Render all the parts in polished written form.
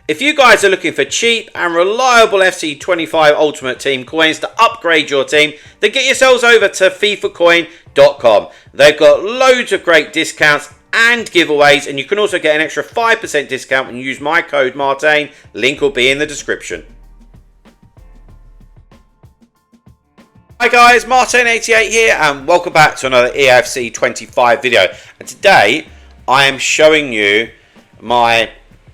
If you guys are looking for cheap and reliable FC25 Ultimate Team coins to upgrade your team, then get yourselves over to FIFAcoin.com. They've got loads of great discounts and giveaways, and you can also get an extra 5% discount when you use my code Martain. Link will be in the description. Hi guys, Martain88 here, and welcome back to another Eafc 25 video. And today I am showing you my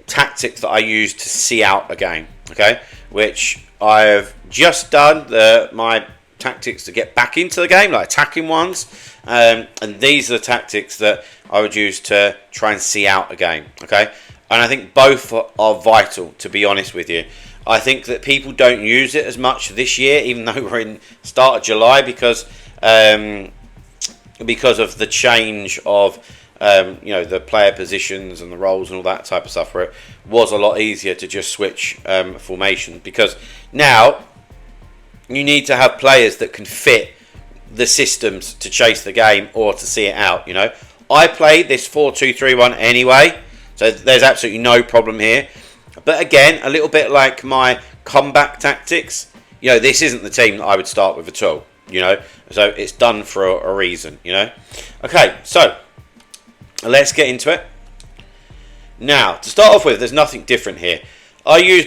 tactics that I use to see out a game, okay? Which I've just done my tactics to get back into the game, like attacking ones, and these are the tactics that I would use to try and see out a game, okay? And I think both are vital, to be honest with you. I think that people don't use it as much this year, even though we're in start of July, because of the change of the player positions and the roles and all that type of stuff, where it was a lot easier to just switch formation, because now you need to have players that can fit the systems to chase the game or to see it out. I played this 4-2-3-1 anyway, so there's absolutely no problem here. But again, a little bit like my comeback tactics, this isn't the team that I would start with at all, so it's done for a reason, Okay, so let's get into it. Now, to start off with, there's nothing different here. I use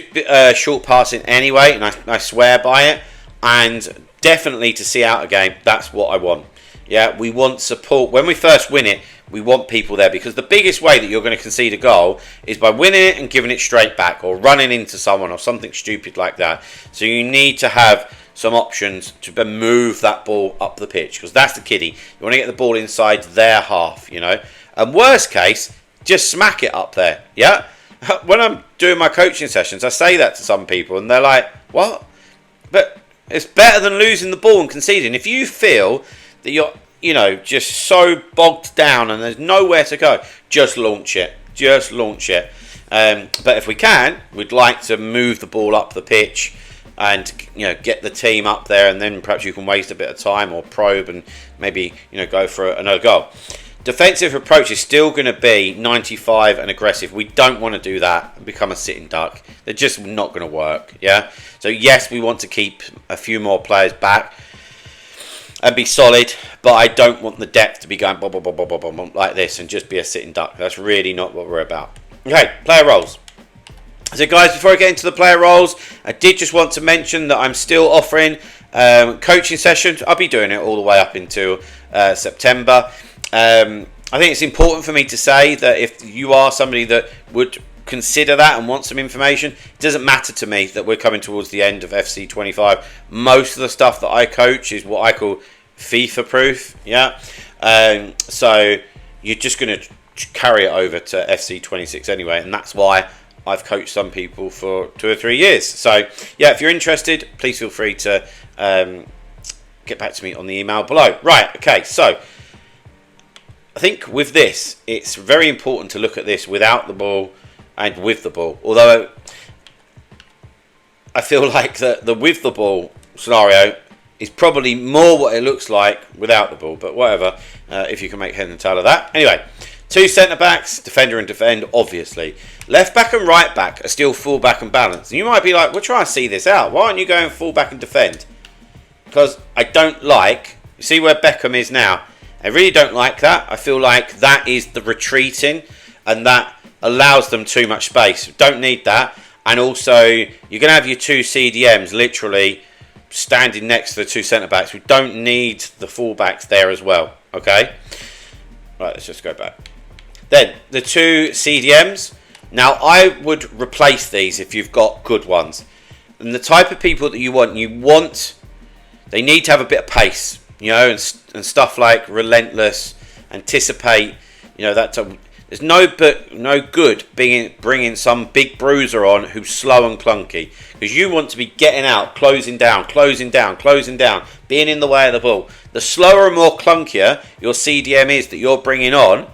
short passing anyway, and I swear by it, and definitely to see out a game, that's what I want. Yeah, we want support. When we first win it, we want people there, because the biggest way that you're going to concede a goal is by winning it and giving it straight back, or running into someone or something stupid like that. So you need to have some options to move that ball up the pitch, because that's the kiddie. You want to get the ball inside their half, And worst case, just smack it up there, yeah? When I'm doing my coaching sessions, I say that to some people, and they're like, what? But it's better than losing the ball and conceding. If you feel that you're just so bogged down and there's nowhere to go, just launch it. Just launch it. But if we can, we'd like to move the ball up the pitch and get the team up there, and then perhaps you can waste a bit of time or probe and maybe go for another goal. Defensive approach is still going to be 95 and aggressive. We don't want to do that and become a sitting duck. They're just not going to work. Yeah. So yes, we want to keep a few more players back and be solid, but I don't want the depth to be going boom, boom, boom, boom, boom, boom, like this and just be a sitting duck. That's really not what we're about. Okay, player roles. So guys, before I get into the player roles, I did just want to mention that I'm still offering coaching sessions. I'll be doing it all the way up into September. I think it's important for me to say that if you are somebody that would consider that and want some information, it doesn't matter to me that we're coming towards the end of FC25. Most of the stuff that I coach is what I call FIFA proof, yeah. So you're just going to carry it over to FC26 anyway, and that's why I've coached some people for 2 or 3 years. So yeah, if you're interested, please feel free to get back to me on the email below. Right, okay, so I think with this, it's very important to look at this without the ball and with the ball. Although I feel like the with the ball scenario is probably more what it looks like without the ball, but whatever, if you can make head and tail of that. Anyway, 2 centre-backs, defender and defend, obviously. Left back and right back are still full back and balance. And you might be like, we're trying to see this out. Why aren't you going full back and defend? Because I don't like, you see where Beckham is now? I really don't like that. I feel like that is the retreating, and that allows them too much space. Don't need that. And also, you're going to have your 2 CDMs literally standing next to the 2 centre-backs. We don't need the full-backs there as well. Okay? Right, let's just go back. Then, the 2 CDMs. Now, I would replace these if you've got good ones. And the type of people that you want, they need to have a bit of pace. And stuff like relentless, anticipate. There's no good bringing some big bruiser on who's slow and clunky, because you want to be getting out, closing down, being in the way of the ball. The slower and more clunkier your CDM is that you're bringing on,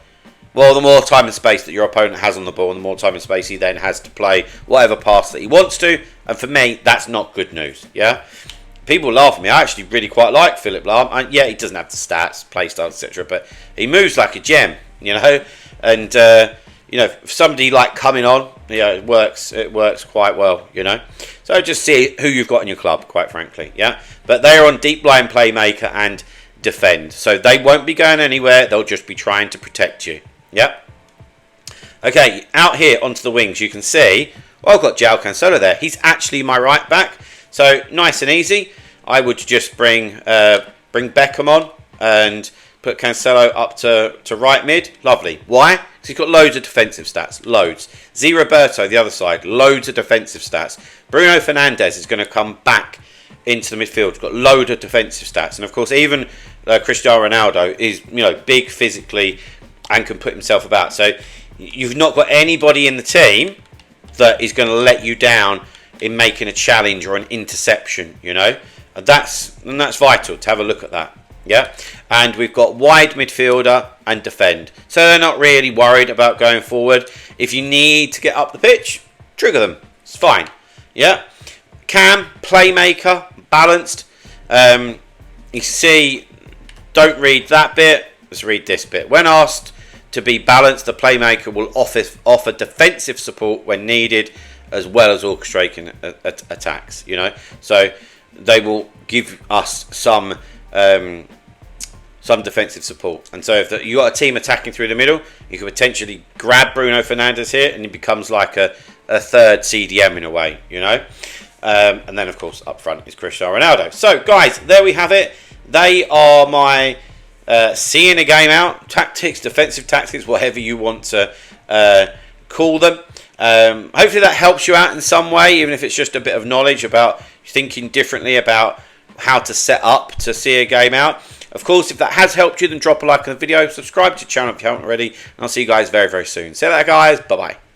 well, the more time and space that your opponent has on the ball, and the more time and space he then has to play whatever pass that he wants to. And for me, that's not good news. Yeah. People laugh at me. I actually really quite like Philip Lahm. Yeah, he doesn't have the stats, play style, etc. But he moves like a gem, and you know, if somebody like coming on, you know, it works quite well, you know. So just see who you've got in your club, quite frankly, yeah. But they're on deep line playmaker and defend, so they won't be going anywhere. They'll just be trying to protect you, yeah. Okay, out here onto the wings, you can see, well, I've got João Cancelo there. He's actually my right back, so nice and easy. I would just bring Beckham on and put Cancelo up to right mid. Lovely. Why? Because he's got loads of defensive stats. Loads. Z Roberto, the other side, loads of defensive stats. Bruno Fernandes is going to come back into the midfield. He's got loads of defensive stats. And of course, even Cristiano Ronaldo is, you know, big physically and can put himself about. So you've not got anybody in the team that is going to let you down in making a challenge or an interception, you know. And that's vital to have a look at that. Yeah, and we've got wide midfielder and defend, so they're not really worried about going forward. If you need to get up the pitch, trigger them. It's fine. Yeah, Cam, playmaker, balanced. You see, don't read that bit. Let's read this bit. When asked to be balanced, the playmaker will offer defensive support when needed, as well as orchestrating attacks. You know, so they will give us some defensive support. And so if you got a team attacking through the middle, you could potentially grab Bruno Fernandes here, and he becomes like a third CDM in a way, you know. And then of course up front is Cristiano Ronaldo. So guys, there we have it. They are my seeing a game out tactics, defensive tactics, whatever you want to call them. Hopefully that helps you out in some way, even if it's just a bit of knowledge about thinking differently about how to set up to see a game out. Of course, if that has helped you, then drop a like on the video, subscribe to the channel if you haven't already, and I'll see you guys very, very soon. See you later, guys. Bye-bye.